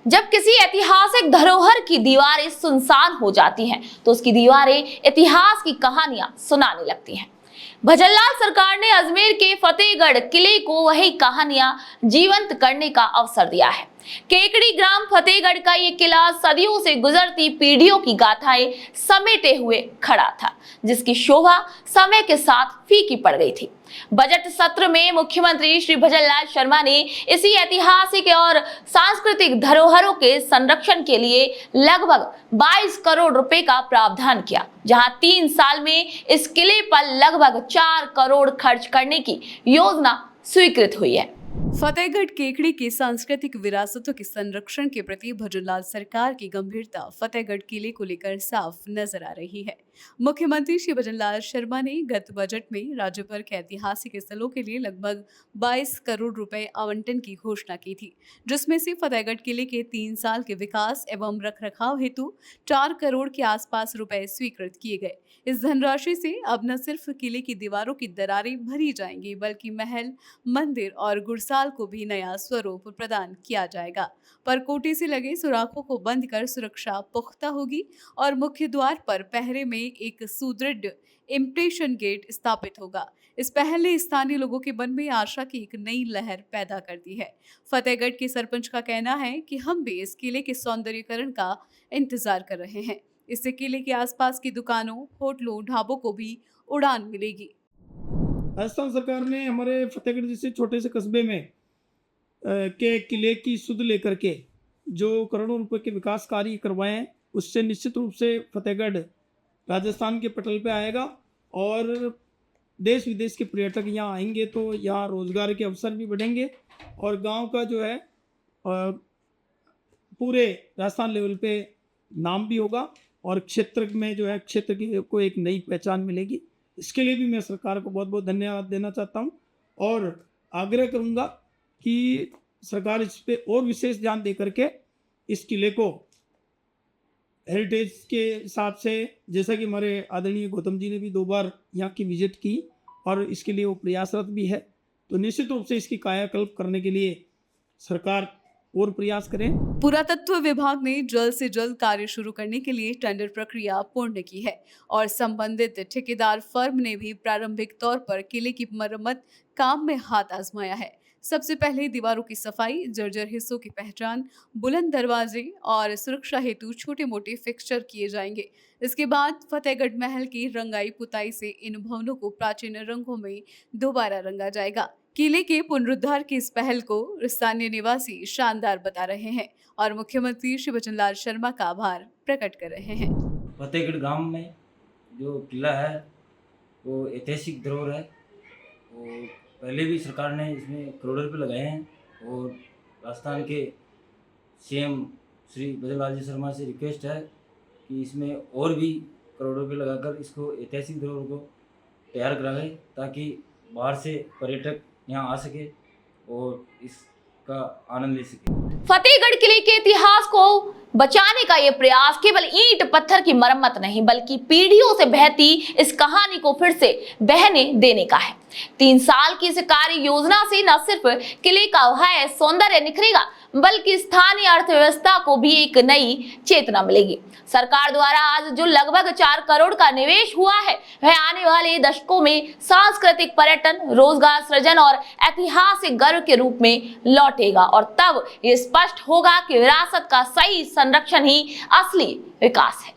जब किसी ऐतिहासिक धरोहर की दीवारें सुनसान हो जाती हैं, तो उसकी दीवारें इतिहास की कहानियां सुनाने लगती हैं। भजनलाल सरकार ने अजमेर के फतेहगढ़ किले को वही कहानियां जीवंत करने का अवसर दिया है। केकड़ी ग्राम फतेहगढ़ का ये किला सदियों से गुजरती पीढ़ियों की गाथाएं समेटे हुए खड़ा था, जिसकी शोभा समय के साथ फीकी पड़ गई थी। बजट सत्र में मुख्यमंत्री श्री भजनलाल शर्मा ने इसी ऐतिहासिक और सांस्कृतिक धरोहरों के संरक्षण के लिए लगभग 22 करोड़ रुपए का प्रावधान किया, जहां 3 साल में इस किले पर लगभग 4 करोड़ खर्च करने की योजना स्वीकृत हुई है। फतेहगढ़ केकड़ी की सांस्कृतिक विरासतों के संरक्षण के प्रति भजनलाल सरकार की गंभीरता फतेहगढ़ किले को लेकर साफ नजर आ रही है। मुख्यमंत्री श्री भजनलाल शर्मा ने गत बजट में राज्य भर के ऐतिहासिक स्थलों के लिए लगभग 22 करोड़ रुपए आवंटन की घोषणा की थी, जिसमें से फतेहगढ़ किले के 3 साल के विकास एवं रखरखाव हेतु 4 करोड़ के आसपास रुपए स्वीकृत किए गए। इस धनराशि से अब न सिर्फ किले की दीवारों की दरारें भरी जाएंगी, बल्कि महल, मंदिर और गुरसाल को भी नया स्वरूप प्रदान किया जाएगा। परकोटे से लगे सुराखों को बंद कर सुरक्षा पुख्ता होगी और मुख्य द्वार पर पहरे में एक सुदृढ़ इम्प्रेशन गेट स्थापित होगा। इस पहल ने स्थानीय लोगों के मन में आशा की एक नई लहर पैदा कर दी है। फतेहगढ़ के सरपंच का कहना है कि हम भी इस किले के सौंदर्यीकरण का इंतजार कर रहे हैं। इससे किले के आसपास की दुकानों, होटलों, ढाबों को भी उड़ान मिलेगी। राजस्थान सरकार ने हमारे फतेहगढ़ जैसे छोटे से कस्बे में के किले की सुध लेकर के जो करोड़ों रुपए के विकास कार्य करवाए हैं, उससे निश्चित रूप से फतेहगढ़ राजस्थान के पटल पे आएगा और देश विदेश के पर्यटक यहाँ आएंगे तो यहाँ रोजगार के अवसर भी बढ़ेंगे और गांव का जो है पूरे राजस्थान लेवल पे नाम भी होगा और क्षेत्र में जो है क्षेत्र की को एक नई पहचान मिलेगी। इसके लिए भी मैं सरकार को बहुत बहुत धन्यवाद देना चाहता हूँ और आग्रह करूँगा कि सरकार इस पे और विशेष ध्यान दे करके इस किले को हेरिटेज के हिसाब से, जैसा कि हमारे आदरणीय गौतम जी ने भी 2 बार यहाँ की विजिट की और इसके लिए वो प्रयासरत भी है, तो निश्चित रूप से इसकी कायाकल्प करने के लिए सरकार और प्रयास करें। पुरातत्व विभाग ने जल्द से जल्द कार्य शुरू करने के लिए टेंडर प्रक्रिया पूर्ण की है और संबंधित ठेकेदार फर्म ने भी प्रारंभिक तौर पर किले की मरम्मत काम में हाथ आजमाया है। सबसे पहले दीवारों की सफाई, जर्जर हिस्सों की पहचान, बुलंद दरवाजे और सुरक्षा हेतु छोटे मोटे फिक्सचर किए जाएंगे। इसके बाद फतेहगढ़ महल की रंगाई पुताई से इन भवनों को प्राचीन रंगों में दोबारा रंगा जाएगा। किले के पुनरुद्धार की इस पहल को स्थानीय निवासी शानदार बता रहे हैं और मुख्यमंत्री श्री भजनलाल शर्मा का आभार प्रकट कर रहे हैं। फतेहगढ़ गांव में जो किला है वो ऐतिहासिक धरोहर है और पहले भी सरकार ने इसमें करोड़ों रुपये लगाए हैं और राजस्थान के सीएम श्री भजनलाल जी शर्मा से रिक्वेस्ट है कि इसमें और भी करोड़ों रुपये लगाकर इसको ऐतिहासिक धरोहर को तैयार करावे ताकि बाहर से पर्यटक यहाँ आ सके और इसका आनंद ले सके। फतेहगढ़ किले के इतिहास को बचाने का ये प्रयास केवल ईंट पत्थर की मरम्मत नहीं, बल्कि पीढ़ियों से बहती इस कहानी को फिर से बहने देने का है। 3 साल की इस कार्य योजना से न सिर्फ किले का वह सौंदर्य निखरेगा, बल्कि स्थानीय अर्थव्यवस्था को भी एक नई चेतना मिलेगी। सरकार द्वारा आज जो लगभग 4 करोड़ का निवेश हुआ है, वह आने वाले दशकों में सांस्कृतिक पर्यटन, रोजगार सृजन और ऐतिहासिक गर्व के रूप में लौटेगा और तब ये स्पष्ट होगा कि विरासत का सही संरक्षण ही असली विकास है।